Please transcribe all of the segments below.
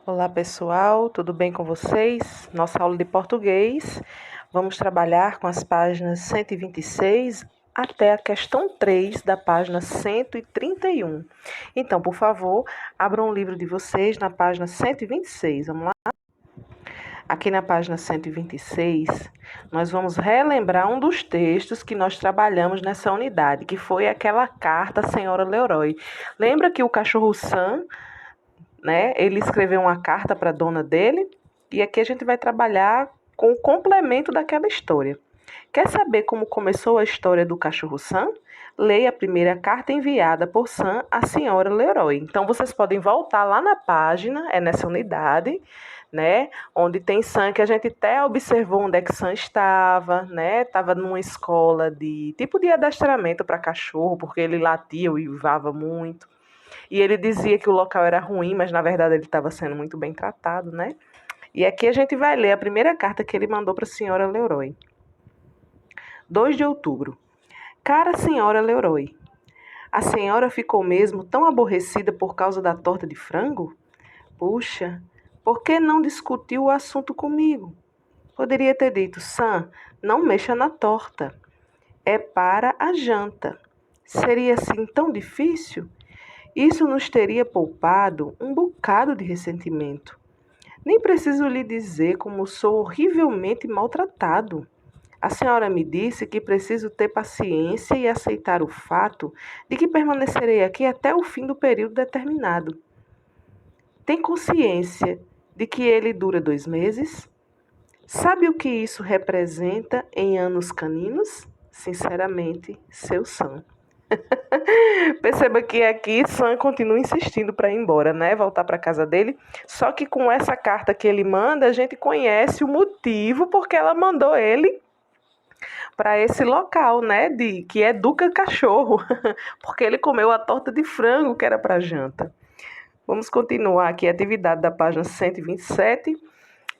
Olá pessoal, tudo bem com vocês? Nossa aula de português, vamos trabalhar com as páginas 126 até a questão 3 da página 131. Então, por favor, abram o livro de vocês na página 126, vamos lá? Aqui na página 126, nós vamos relembrar um dos textos que nós trabalhamos nessa unidade, que foi aquela carta à senhora Leroy. Lembra que o cachorro Sam, né? Ele escreveu uma carta para a dona dele e aqui a gente vai trabalhar com o complemento daquela história. Quer saber como começou a história do cachorro Sam? Leia a primeira carta enviada por Sam à senhora Leroy. Então vocês podem voltar lá na página, é nessa unidade, né? Onde tem Sam, que a gente até observou onde é que Sam estava, né? Estava numa escola de tipo de adestramento para cachorro, porque ele latia e uivava muito. E ele dizia que o local era ruim, mas na verdade ele estava sendo muito bem tratado, né? E aqui a gente vai ler a primeira carta que ele mandou para a senhora Leroy. 2 de outubro. Cara senhora Leroy, a senhora ficou mesmo tão aborrecida por causa da torta de frango? Puxa, por que não discutiu o assunto comigo? Poderia ter dito, Sam, não mexa na torta. É para a janta. Seria assim tão difícil? Isso nos teria poupado um bocado de ressentimento. Nem preciso lhe dizer como sou horrivelmente maltratado. A senhora me disse que preciso ter paciência e aceitar o fato de que permanecerei aqui até o fim do período determinado. Tem consciência de que ele dura 2 meses? Sabe o que isso representa em anos caninos? Sinceramente, seu Sam. Perceba que aqui Sam continua insistindo para ir embora, né? Voltar para casa dele. Só que com essa carta que ele manda, a gente conhece o motivo porque ela mandou ele para esse local, né? Que educa cachorro, porque ele comeu a torta de frango que era para janta. Vamos continuar aqui a atividade da página 127.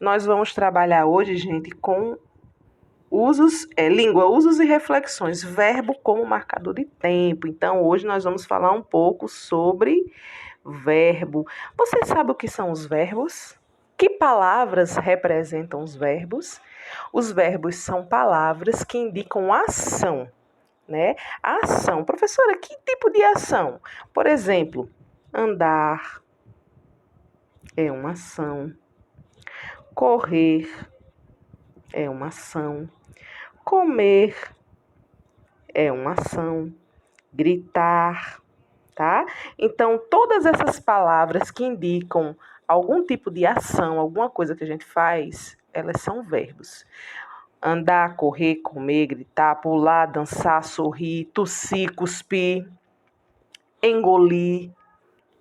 Nós vamos trabalhar hoje, gente, com língua, usos e reflexões, verbo como marcador de tempo. Então, hoje nós vamos falar um pouco sobre verbo. Você sabe o que são os verbos? Que palavras representam os verbos? Os verbos são palavras que indicam ação, né? A ação. Professora, que tipo de ação? Por exemplo, andar é uma ação. Correr é uma ação. Comer é uma ação. Gritar, tá? Então, todas essas palavras que indicam algum tipo de ação, alguma coisa que a gente faz, elas são verbos. Andar, correr, comer, gritar, pular, dançar, sorrir, tossir, cuspir, engolir,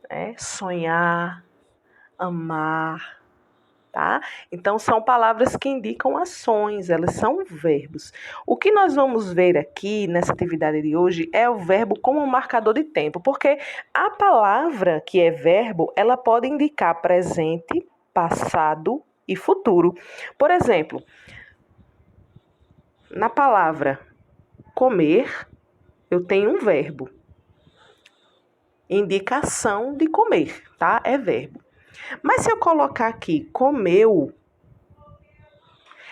né? Sonhar, amar, tá? Então, são palavras que indicam ações, elas são verbos. O que nós vamos ver aqui nessa atividade de hoje é o verbo como um marcador de tempo, porque a palavra que é verbo, ela pode indicar presente, passado e futuro. Por exemplo, na palavra comer, eu tenho um verbo. Indicação de comer, tá? É verbo. Mas se eu colocar aqui comeu,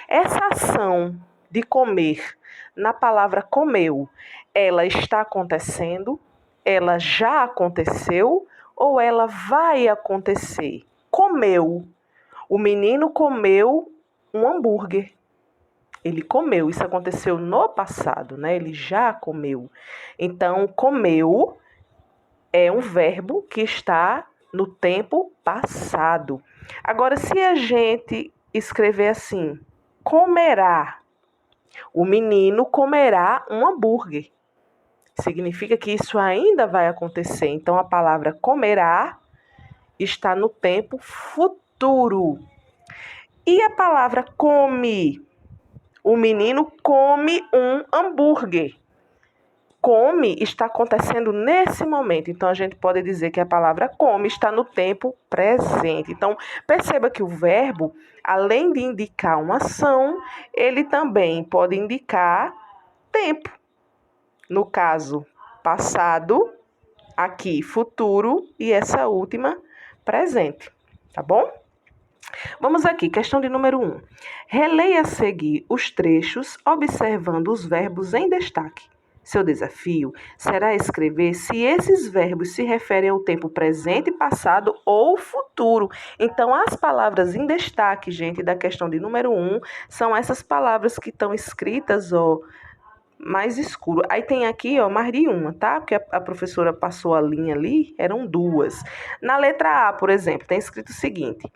essa ação de comer na palavra comeu, ela está acontecendo? Ela já aconteceu ou ela vai acontecer? Comeu. O menino comeu um hambúrguer. Ele comeu, isso aconteceu no passado, né? Ele já comeu. Então, comeu é um verbo que está no tempo passado. Agora, se a gente escrever assim, comerá, o menino comerá um hambúrguer. Significa que isso ainda vai acontecer. Então, a palavra comerá está no tempo futuro. E a palavra come? O menino come um hambúrguer. Come está acontecendo nesse momento. Então, a gente pode dizer que a palavra come está no tempo presente. Então, perceba que o verbo, além de indicar uma ação, ele também pode indicar tempo. No caso, passado, aqui futuro e essa última, presente. tá bom? Vamos aqui, questão de número 1. Releia a seguir os trechos, observando os verbos em destaque. Seu desafio será escrever se esses verbos se referem ao tempo presente, passado ou futuro. Então, as palavras em destaque, gente, da questão de número 1, são essas palavras que estão escritas, ó, mais escuro. Aí tem aqui, ó, mais de uma, tá? Porque a professora passou a linha ali, eram 2. Na letra A, por exemplo, tem escrito o seguinte: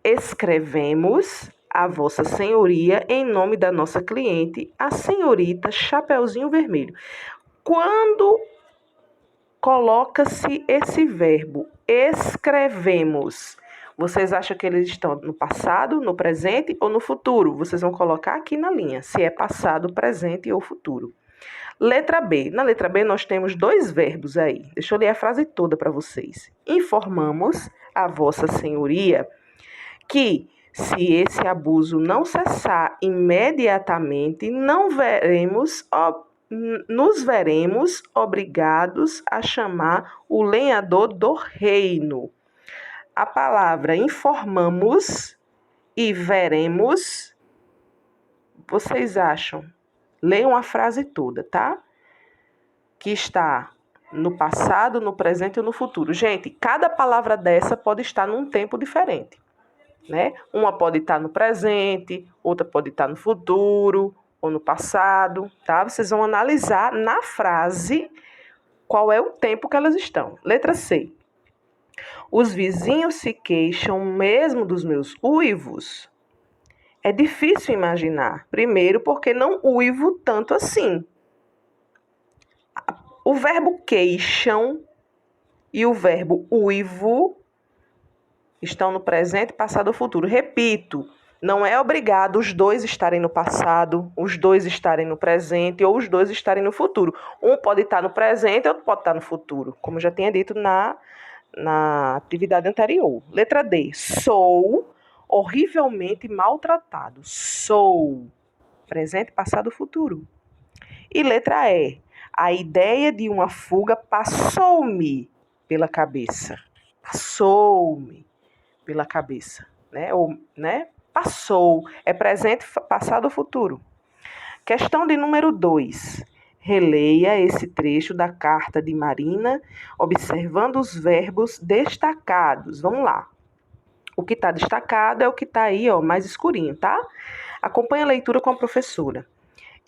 escrevemos a Vossa Senhoria em nome da nossa cliente, a senhorita Chapeuzinho Vermelho. Quando coloca-se esse verbo, escrevemos, vocês acham que eles estão no passado, no presente ou no futuro? Vocês vão colocar aqui na linha, se é passado, presente ou futuro. Letra B. Na letra B nós temos 2 verbos aí. Deixa eu ler a frase toda para vocês. Informamos a Vossa Senhoria que, se esse abuso não cessar imediatamente, nos veremos obrigados a chamar o lenhador do reino. A palavra informamos e veremos, vocês acham? Leiam a frase toda, tá? Que está no passado, no presente e no futuro. Gente, cada palavra dessa pode estar num tempo diferente, né? Uma pode estar no presente, outra pode estar no futuro ou no passado, tá? Vocês vão analisar na frase qual é o tempo que elas estão. Letra C. Os vizinhos se queixam mesmo dos meus uivos? É difícil imaginar. Primeiro, porque não uivo tanto assim. O verbo queixam e o verbo uivo estão no presente, passado ou futuro. Repito, não é obrigado os 2 estarem no passado, os 2 estarem no presente ou os 2 estarem no futuro. Um pode estar no presente, outro pode estar no futuro, como já tinha dito na atividade anterior. Letra D. Sou horrivelmente maltratado. Sou. Presente, passado, futuro. E letra E. A ideia de uma fuga passou-me pela cabeça. Passou-me pela cabeça, né? Ou, né? Passou. É presente, passado ou futuro. Questão de número 2. Releia esse trecho da carta de Marina, observando os verbos destacados. Vamos lá. O que está destacado é o que está aí, ó, mais escurinho, tá? Acompanhe a leitura com a professora.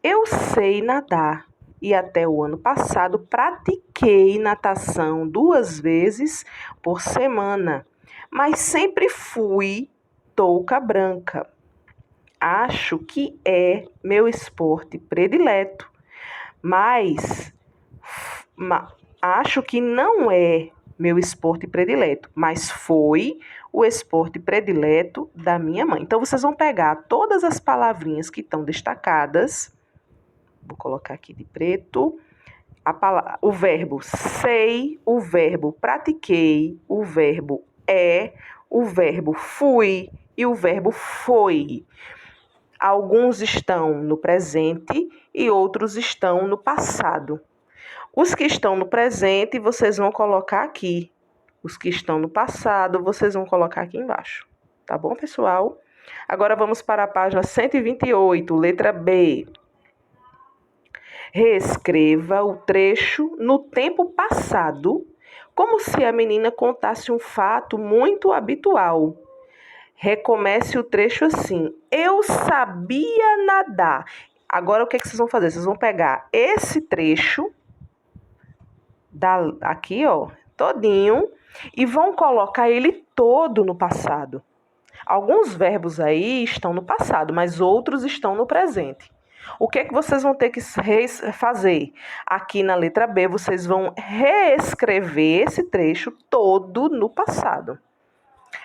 Eu sei nadar e até o ano passado pratiquei natação 2 vezes por semana, mas sempre fui touca branca. Acho que é meu esporte predileto, mas acho que não é meu esporte predileto, mas foi o esporte predileto da minha mãe. Então, vocês vão pegar todas as palavrinhas que estão destacadas, vou colocar aqui de preto, o verbo sei, o verbo pratiquei, o verbo é, o verbo fui e o verbo foi. Alguns estão no presente e outros estão no passado. Os que estão no presente, vocês vão colocar aqui. Os que estão no passado, vocês vão colocar aqui embaixo. Tá bom, pessoal? Agora vamos para a página 128, letra B. Reescreva o trecho no tempo passado, como se a menina contasse um fato muito habitual. Recomece o trecho assim: eu sabia nadar. Agora o que vocês vão fazer? Vocês vão pegar esse trecho aqui, ó, todinho, e vão colocar ele todo no passado. Alguns verbos aí estão no passado, mas outros estão no presente. O que vocês vão ter que fazer? Aqui na letra B, vocês vão reescrever esse trecho todo no passado.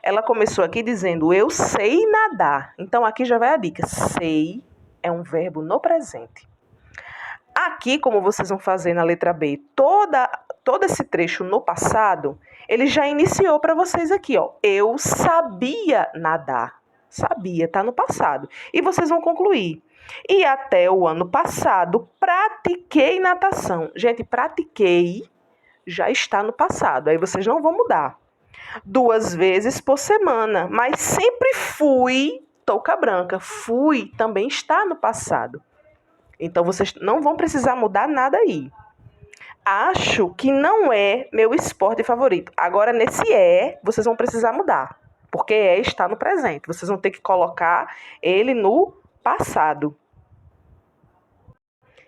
Ela começou aqui dizendo, eu sei nadar. Então, aqui já vai a dica. Sei é um verbo no presente. Aqui, como vocês vão fazer na letra B, todo esse trecho no passado, ele já iniciou para vocês aqui, ó. Eu sabia nadar. Sabia, está no passado. E vocês vão concluir. E até o ano passado, pratiquei natação. Gente, pratiquei já está no passado. Aí vocês não vão mudar. 2 vezes por semana, mas sempre fui touca branca. Fui também está no passado. Então, vocês não vão precisar mudar nada aí. Acho que não é meu esporte favorito. Agora, nesse vocês vão precisar mudar. Porque está no presente. Vocês vão ter que colocar ele no passado.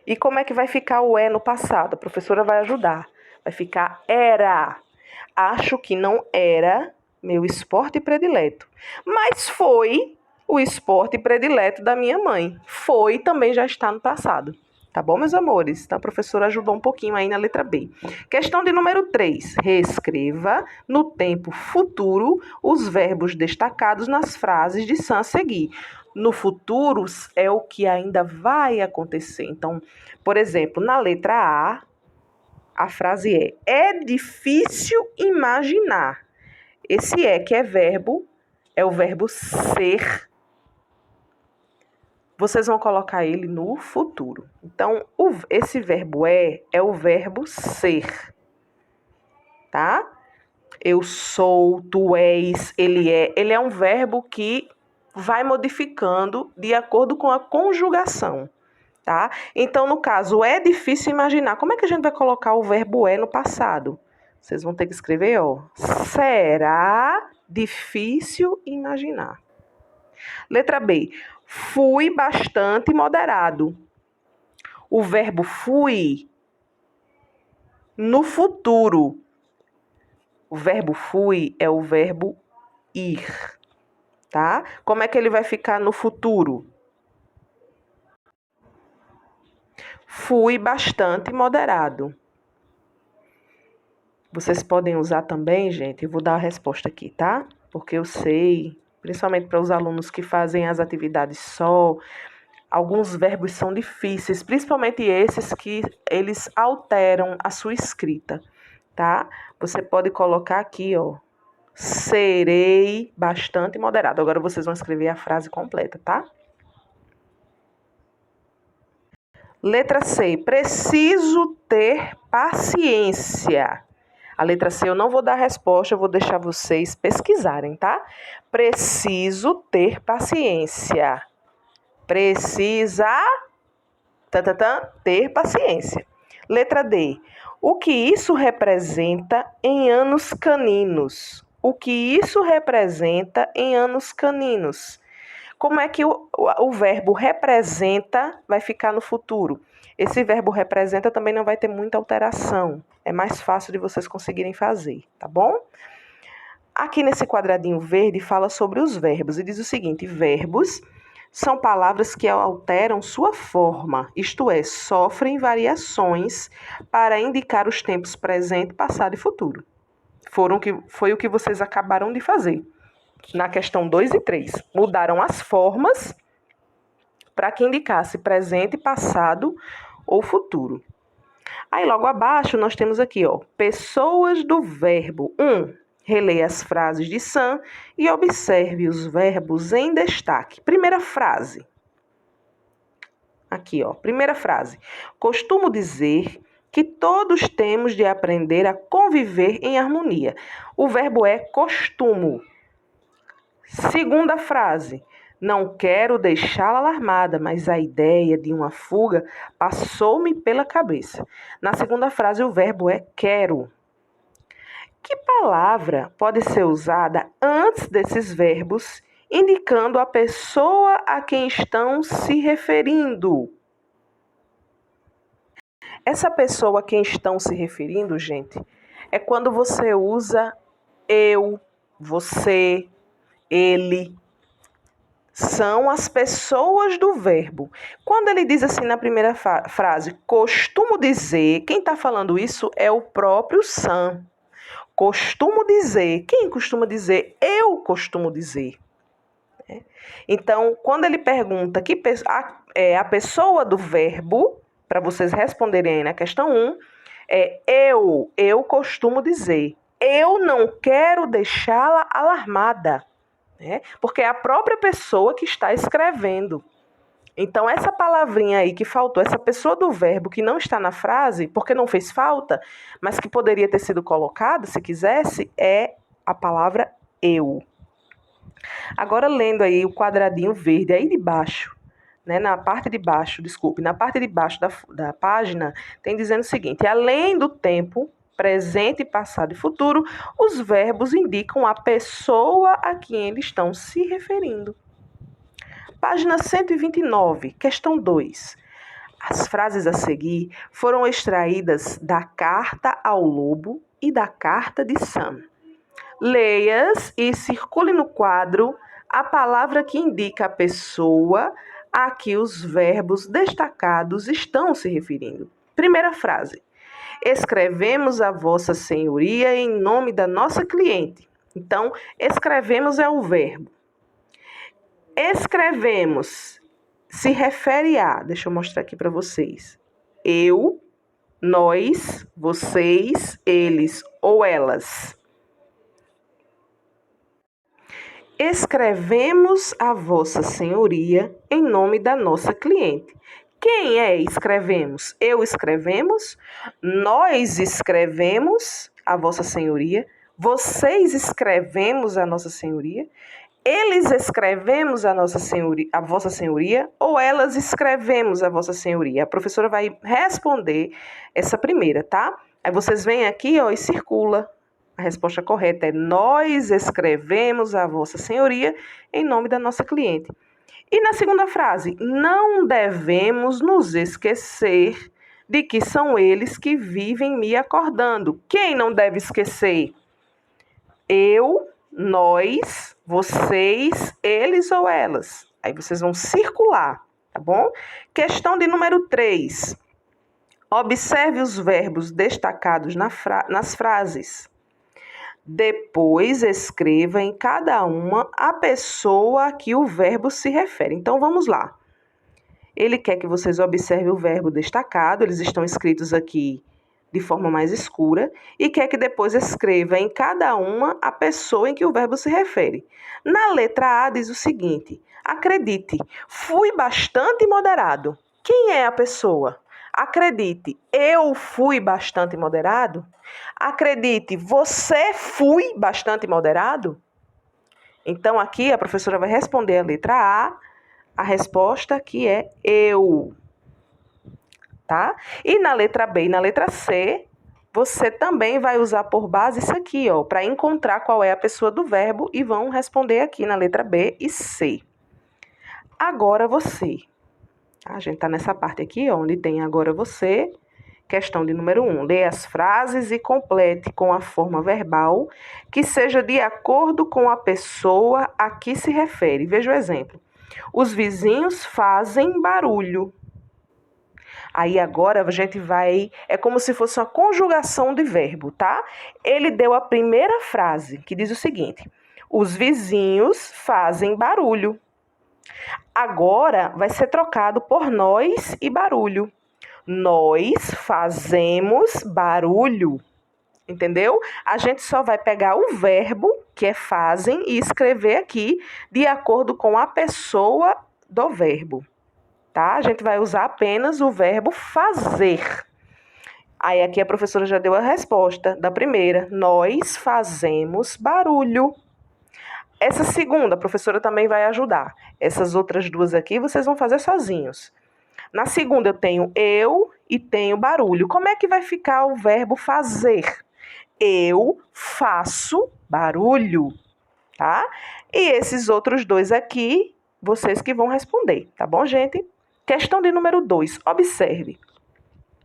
E como é que vai ficar o no passado? A professora vai ajudar. Vai ficar era. Acho que não era meu esporte predileto. Mas foi o esporte predileto da minha mãe. Foi também já está no passado. Tá bom, meus amores? Então, a professora ajudou um pouquinho aí na letra B. Questão de número 3. Reescreva no tempo futuro os verbos destacados nas frases de Sam a seguir. No futuro é o que ainda vai acontecer. Então, por exemplo, na letra a frase é difícil imaginar. Esse que é verbo, é o verbo ser. Vocês vão colocar ele no futuro. Então, esse verbo é o verbo ser. Tá? Eu sou, tu és, ele é. Ele é um verbo que vai modificando de acordo com a conjugação. Tá? Então, no caso, é difícil imaginar. Como é que a gente vai colocar o verbo no passado? Vocês vão ter que escrever, será difícil imaginar. Letra B. Fui bastante moderado. O verbo fui no futuro. O verbo fui é o verbo ir. Tá? Como é que ele vai ficar no futuro? Fui bastante moderado. Vocês podem usar também, gente, eu vou dar a resposta aqui, tá? Porque eu sei, principalmente para os alunos que fazem as atividades só, alguns verbos são difíceis, principalmente esses que eles alteram a sua escrita, tá? Você pode colocar aqui, serei bastante moderado. Agora vocês vão escrever a frase completa, tá? Letra C, preciso ter paciência. A letra C eu não vou dar resposta, eu vou deixar vocês pesquisarem, tá? Preciso ter paciência. Precisa ter paciência. Letra D. O que isso representa em anos caninos? O que isso representa em anos caninos? Como é que o verbo representa vai ficar no futuro? Esse verbo representa também não vai ter muita alteração. É mais fácil de vocês conseguirem fazer, tá bom? Aqui nesse quadradinho verde fala sobre os verbos e diz o seguinte: verbos são palavras que alteram sua forma, isto é, sofrem variações para indicar os tempos presente, passado e futuro. Foi o que vocês acabaram de fazer. Na questão 2 e 3, mudaram as formas para que indicasse presente, passado ou futuro. Aí logo abaixo nós temos aqui, pessoas do verbo. 1. Releia as frases de Sam e observe os verbos em destaque. Primeira frase. Aqui, primeira frase. Costumo dizer que todos temos de aprender a conviver em harmonia. O verbo é costumo. Segunda frase. Não quero deixá-la alarmada, mas a ideia de uma fuga passou-me pela cabeça. Na segunda frase, o verbo é quero. Que palavra pode ser usada antes desses verbos, indicando a pessoa a quem estão se referindo? Essa pessoa a quem estão se referindo, gente, é quando você usa eu, você, ele. São as pessoas do verbo. Quando ele diz assim na primeira frase, costumo dizer, quem está falando isso é o próprio Sam. Costumo dizer. Quem costuma dizer? Eu costumo dizer. Então, quando ele pergunta a pessoa do verbo, para vocês responderem aí na questão 1, é eu costumo dizer. Eu não quero deixá-la alarmada. Porque é a própria pessoa que está escrevendo. Então, essa palavrinha aí que faltou, essa pessoa do verbo que não está na frase, porque não fez falta, mas que poderia ter sido colocada, se quisesse, é a palavra eu. Agora, lendo aí o quadradinho verde aí de baixo, né, na parte de baixo da página, tem dizendo o seguinte: além do tempo presente, passado e futuro, os verbos indicam a pessoa a quem eles estão se referindo. Página 129, questão 2. As frases a seguir foram extraídas da Carta ao Lobo e da Carta de Sam. Leia-as e circule no quadro a palavra que indica a pessoa a que os verbos destacados estão se referindo. Primeira frase: escrevemos a Vossa Senhoria em nome da nossa cliente. Então, escrevemos é o verbo. Escrevemos se refere a, deixa eu mostrar aqui para vocês, eu, nós, vocês, eles ou elas. Escrevemos a Vossa Senhoria em nome da nossa cliente. Quem é escrevemos? Eu escrevemos, nós escrevemos a Vossa Senhoria, vocês escrevemos a Nossa Senhoria, eles escrevemos a Vossa Senhoria ou elas escrevemos a Vossa Senhoria? A professora vai responder essa primeira, tá? Aí vocês vêm aqui, ó, e circula. A resposta correta é: nós escrevemos a Vossa Senhoria em nome da nossa cliente. E na segunda frase: não devemos nos esquecer de que são eles que vivem me acordando. Quem não deve esquecer? Eu, nós, vocês, eles ou elas. Aí vocês vão circular, tá bom? Questão de número 3. Observe os verbos destacados nas frases. Depois, escreva em cada uma a pessoa a que o verbo se refere. Então, vamos lá. Ele quer que vocês observem o verbo destacado, eles estão escritos aqui de forma mais escura, e quer que depois escreva em cada uma a pessoa em que o verbo se refere. Na letra A diz o seguinte: acredite, fui bastante moderado. Quem é a pessoa? Acredite, eu fui bastante moderado? Acredite, você foi bastante moderado? Então, aqui a professora vai responder a letra A resposta que é eu. Tá? E na letra B e na letra C, você também vai usar por base isso aqui, ó, para encontrar qual é a pessoa do verbo e vão responder aqui na letra B e C. Agora você. A gente está nessa parte aqui, ó, onde tem agora você. Questão de número 1. Lê as frases e complete com a forma verbal que seja de acordo com a pessoa a que se refere. Veja o exemplo. Os vizinhos fazem barulho. Aí agora a gente vai... É como se fosse uma conjugação de verbo, tá? Ele deu a primeira frase, que diz o seguinte: os vizinhos fazem barulho. Agora vai ser trocado por nós e barulho. Nós fazemos barulho. Entendeu? A gente só vai pegar o verbo, que é fazem, e escrever aqui de acordo com a pessoa do verbo. Tá? A gente vai usar apenas o verbo fazer. Aí aqui a professora já deu a resposta da primeira. Nós fazemos barulho. Essa segunda, a professora também vai ajudar. Essas outras duas aqui vocês vão fazer sozinhos. Na segunda eu tenho eu e tenho barulho. Como é que vai ficar o verbo fazer? Eu faço barulho, tá? E esses outros dois aqui, vocês que vão responder, tá bom, gente? Questão de número 2. Observe.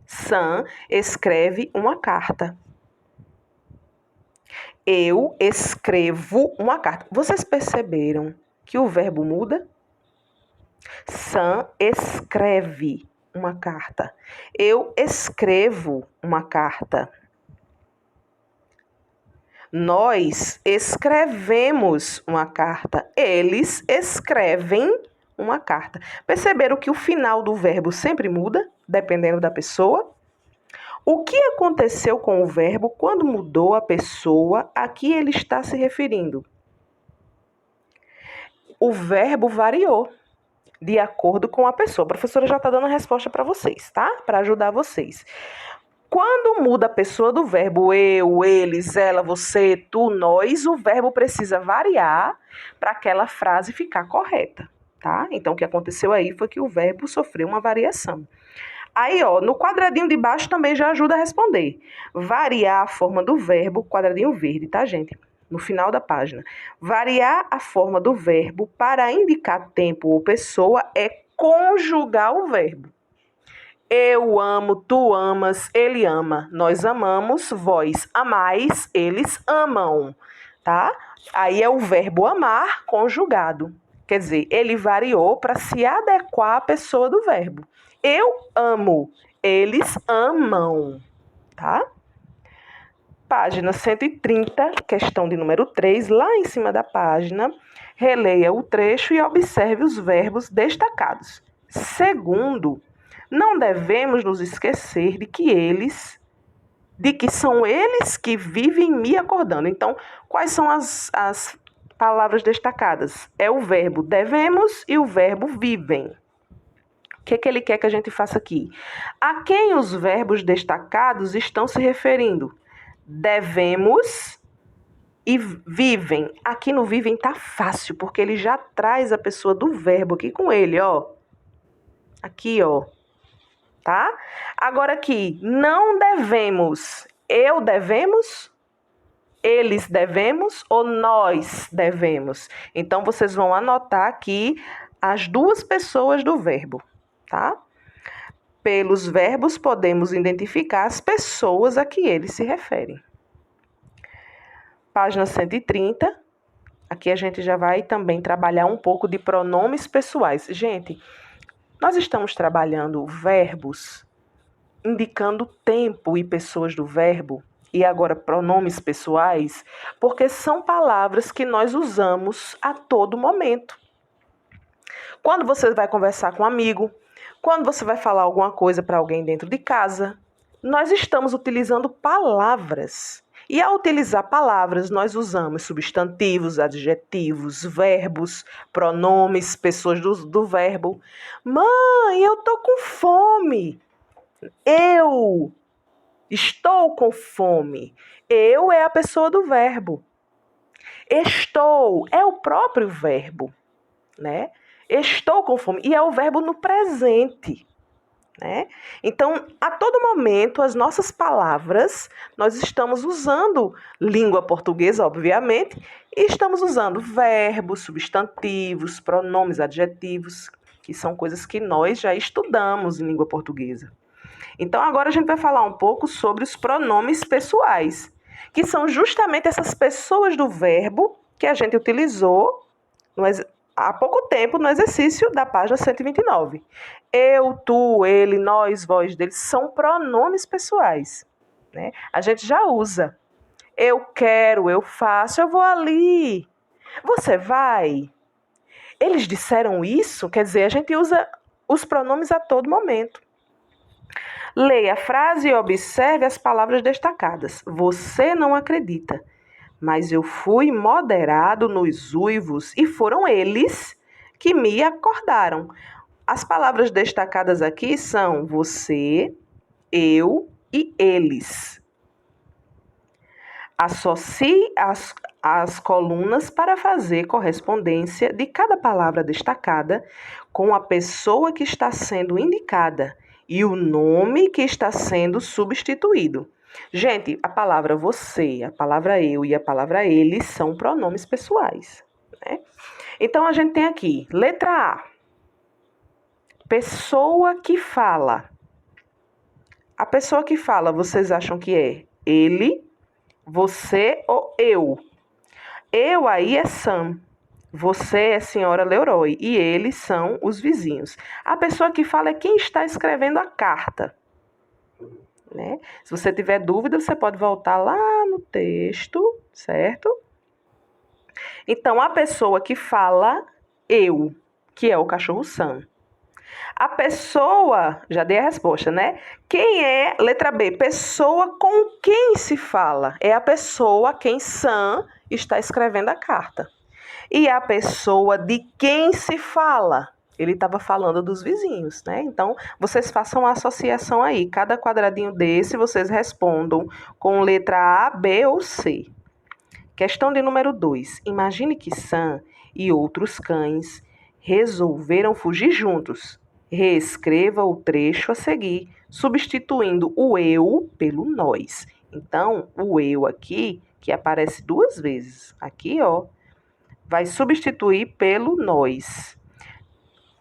Sam escreve uma carta. Eu escrevo uma carta. Vocês perceberam que o verbo muda? Sam escreve uma carta. Eu escrevo uma carta. Nós escrevemos uma carta. Eles escrevem uma carta. Perceberam que o final do verbo sempre muda, dependendo da pessoa? O que aconteceu com o verbo quando mudou a pessoa a que ele está se referindo? O verbo variou de acordo com a pessoa. A professora já está dando a resposta para vocês, tá? Para ajudar vocês. Quando muda a pessoa do verbo eu, eles, ela, você, tu, nós, o verbo precisa variar para aquela frase ficar correta, tá? Então, o que aconteceu aí foi que o verbo sofreu uma variação. Aí, ó, no quadradinho de baixo também já ajuda a responder. Variar a forma do verbo, quadradinho verde, tá, gente? No final da página. Variar a forma do verbo para indicar tempo ou pessoa é conjugar o verbo. Eu amo, tu amas, ele ama, nós amamos, vós amais, eles amam, tá? Aí é o verbo amar conjugado. Quer dizer, ele variou para se adequar à pessoa do verbo. Eu amo, eles amam, tá? Página 130, questão de número 3, lá em cima da página, releia o trecho e observe os verbos destacados. Segundo, não devemos nos esquecer de que são eles que vivem me acordando. Então, quais são as palavras destacadas? É o verbo devemos e o verbo vivem. O que ele quer que a gente faça aqui? A quem os verbos destacados estão se referindo? Devemos e vivem. Aqui no vivem tá fácil, porque ele já traz a pessoa do verbo aqui com ele, ó. Aqui, ó. Tá? Agora aqui, não devemos. Eu devemos? Eles devemos ou nós devemos? Então, vocês vão anotar aqui as duas pessoas do verbo, tá? Pelos verbos, podemos identificar as pessoas a que eles se referem. Página 130. Aqui a gente já vai também trabalhar um pouco de pronomes pessoais. Gente, nós estamos trabalhando verbos indicando tempo e pessoas do verbo, e agora pronomes pessoais, porque são palavras que nós usamos a todo momento. Quando você vai conversar com um amigo, quando você vai falar alguma coisa para alguém dentro de casa, nós estamos utilizando palavras. E ao utilizar palavras, nós usamos substantivos, adjetivos, verbos, pronomes, pessoas do verbo. Mãe, eu tô com fome. Eu estou com fome. Eu é a pessoa do verbo. Estou é o próprio verbo, né? Estou com fome. E é o verbo no presente, né? Então, a todo momento, as nossas palavras, nós estamos usando língua portuguesa, obviamente, e estamos usando verbos, substantivos, pronomes, adjetivos, que são coisas que nós já estudamos em língua portuguesa. Então, agora a gente vai falar um pouco sobre os pronomes pessoais, que são justamente essas pessoas do verbo que a gente utilizou há pouco tempo no exercício da página 129. Eu, tu, ele, nós, vós, deles são pronomes pessoais, né? A gente já usa. Eu quero, eu faço, eu vou ali. Você vai? Eles disseram isso? Quer dizer, a gente usa os pronomes a todo momento. Leia a frase e observe as palavras destacadas. Você não acredita, mas eu fui moderado nos uivos e foram eles que me acordaram. As palavras destacadas aqui são você, eu e eles. Associe as colunas para fazer correspondência de cada palavra destacada com a pessoa que está sendo indicada e o nome que está sendo substituído. Gente, a palavra você, a palavra eu e a palavra eles são pronomes pessoais, né? Então, a gente tem aqui, letra A, pessoa que fala. A pessoa que fala, vocês acham que é ele, você ou eu? Eu aí é Sam. Você é senhora Leroy e eles são os vizinhos. A pessoa que fala é quem está escrevendo a carta, né? Se você tiver dúvida, você pode voltar lá no texto, certo? Então, a pessoa que fala, eu, que é o cachorro Sam. A pessoa, já dei a resposta, né? Quem é, letra B, pessoa com quem se fala? É a pessoa a quem Sam está escrevendo a carta. E a pessoa de quem se fala? Ele estava falando dos vizinhos, né? Então, vocês façam a associação aí. Cada quadradinho desse, vocês respondam com letra A, B ou C. Questão de número 2. Imagine que Sam e outros cães resolveram fugir juntos. Reescreva o trecho a seguir, substituindo o eu pelo nós. Então, o eu aqui, que aparece 2 vezes, aqui, ó, vai substituir pelo nós.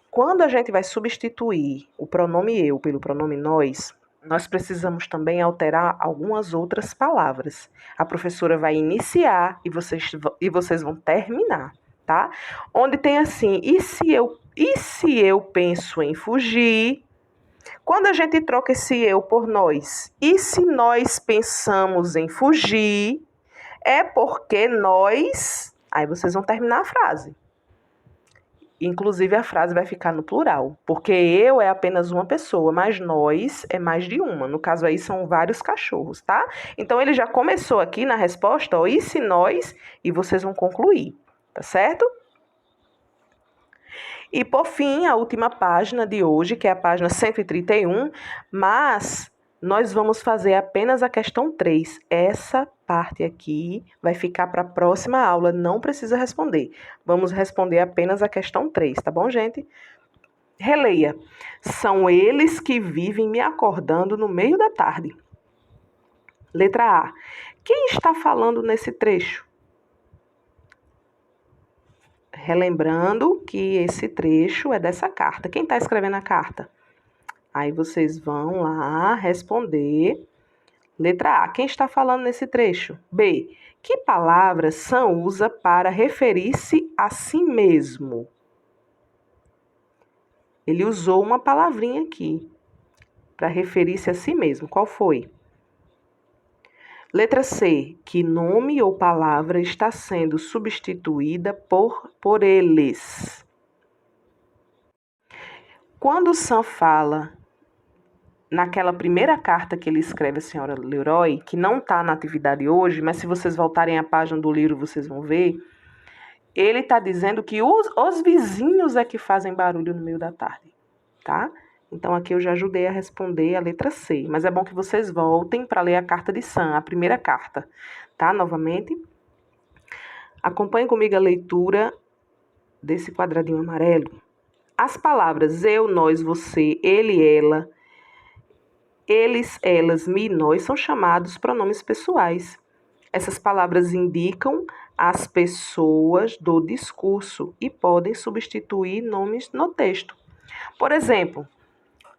Quando a gente vai substituir o pronome eu pelo pronome nós precisamos também alterar algumas outras palavras. A professora vai iniciar e vocês vão terminar, tá? Onde tem assim, e se eu penso em fugir? Quando a gente troca esse eu por nós, e se nós pensamos em fugir, é porque nós... Aí vocês vão terminar a frase. Inclusive, a frase vai ficar no plural, porque eu é apenas uma pessoa, mas nós é mais de uma. No caso aí, são vários cachorros, tá? Então, ele já começou aqui na resposta, ó, e se nós, e vocês vão concluir, tá certo? E, por fim, a última página de hoje, que é a página 131, mas nós vamos fazer apenas a questão 3. Essa parte aqui vai ficar para a próxima aula, não precisa responder. Vamos responder apenas a questão 3, tá bom, gente? Releia. São eles que vivem me acordando no meio da tarde. Letra A. Quem está falando nesse trecho? Relembrando que esse trecho é dessa carta. Quem está escrevendo a carta? Aí vocês vão lá responder. Letra A. Quem está falando nesse trecho? B. Que palavra Sam usa para referir-se a si mesmo? Ele usou uma palavrinha aqui para referir-se a si mesmo. Qual foi? Letra C. Que nome ou palavra está sendo substituída por eles? Quando Sam fala naquela primeira carta que ele escreve à senhora Leroy, que não está na atividade hoje, mas se vocês voltarem à página do livro, vocês vão ver, ele está dizendo que os vizinhos é que fazem barulho no meio da tarde, tá? Então, aqui eu já ajudei a responder a letra C, mas é bom que vocês voltem para ler a carta de Sam, a primeira carta, tá? Novamente, acompanhe comigo a leitura desse quadradinho amarelo. As palavras eu, nós, você, ele, ela, eles, elas, me, nós são chamados pronomes pessoais. Essas palavras indicam as pessoas do discurso e podem substituir nomes no texto. Por exemplo,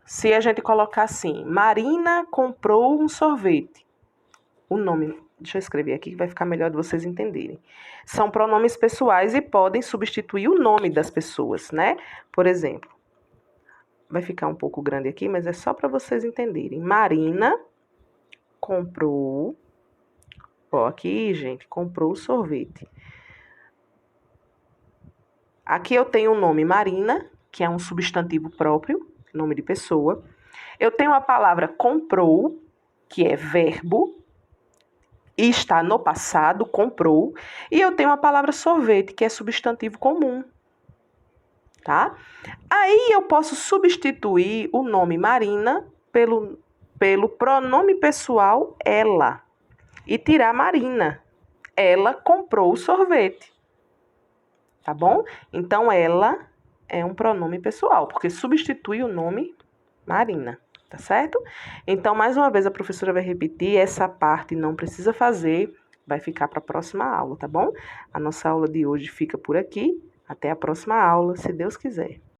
se a gente colocar assim, Marina comprou um sorvete. O nome, deixa eu escrever aqui que vai ficar melhor de vocês entenderem. São pronomes pessoais e podem substituir o nome das pessoas, né? Por exemplo, vai ficar um pouco grande aqui, mas é só para vocês entenderem. Marina comprou, ó, aqui, gente, comprou o sorvete. Aqui eu tenho o nome Marina, que é um substantivo próprio, nome de pessoa. Eu tenho a palavra comprou, que é verbo, e está no passado, comprou. E eu tenho a palavra sorvete, que é substantivo comum, tá? Aí eu posso substituir o nome Marina pelo pronome pessoal ela e tirar Marina. Ela comprou o sorvete, tá bom? Então, ela é um pronome pessoal, porque substitui o nome Marina, tá certo? Então, mais uma vez, a professora vai repetir, essa parte não precisa fazer, vai ficar para a próxima aula, tá bom? A nossa aula de hoje fica por aqui, até a próxima aula, se Deus quiser.